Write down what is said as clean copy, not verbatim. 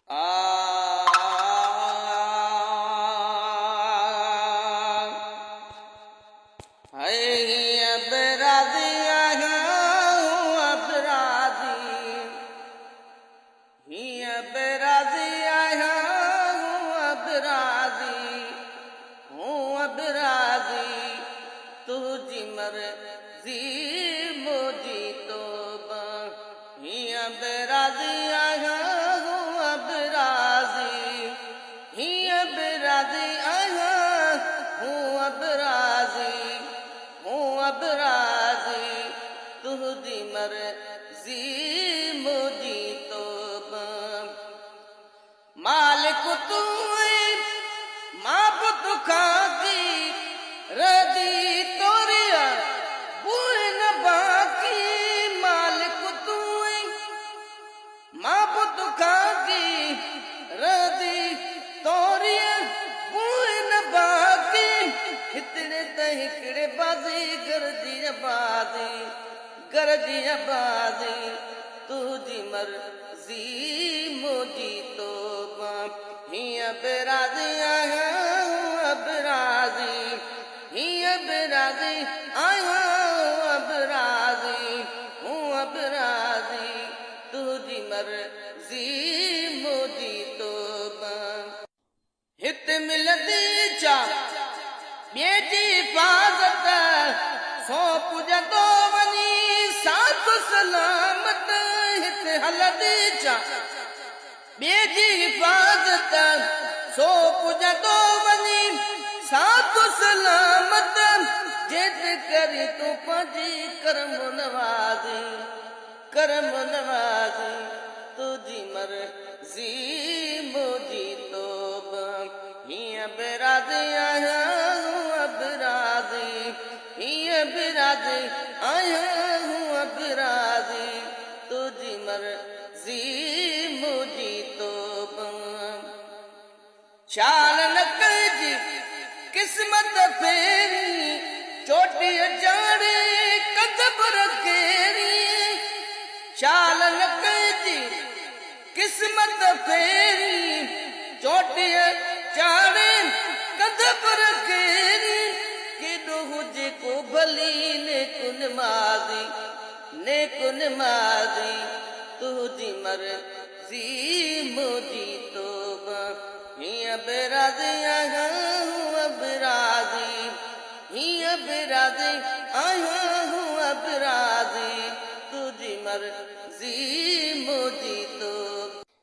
अब राजी आया हूँ, अब राजी, अब राजी आया हूँ, अब राजी हूँ, अब राजी तुझी मर्जी मुझी तौबा। अब राजी आया हूँ, अब राजी, अब राजी आया हूँ, अब राजी हूँ, अब राजी तुझी मर्जी मुझी तौबा। मालिक तू माबूद खाकी रजी तोरिया बुए न बाकी। मालिक तू माबूद खाकी रजी तोरिया बुए न बाकी। हितड़े त हिकड़े बाजी गरजी बाजी, गरजी बाजी तुझी मर्जी मुझी तौबा। अब राजी आया हूँ, अब राजी, अब राजी आया हूँ, अब राजी हूँ, अब राजी तुझी मर्जी मुझी तौबा। हित मिलती चा बेटी हिफाजत सौंप जदो वनी साथ सलामत। हित हलदी चा बेटी हिफाजत सौंप जदो वनी साथ सलामत। जेत करी तू पंहिंजी करम नवाज़ी, करम नवाज़ी तुझी मर्जी मुझी तौबा। अब राजी आया हूँ, अब राजी, अब राजी आया हूँ, अब राजी तुझी मर्जी मुझी तौबा। चाल न कजी किस्मत फेरी चोटी जाड़े कदब रखेरी। चाल न कजी किस्मत फेरी चोटी जाड़े कदब रखेरी। केॾो हुजे को भली नेकुन माज़ी, नेकुन माज़ी तुझी मर्जी मुझी तौबा। अब राजी आया हूँ, अब राजी, अब राजी आया हूँ, अब राजी तुझी मर्जी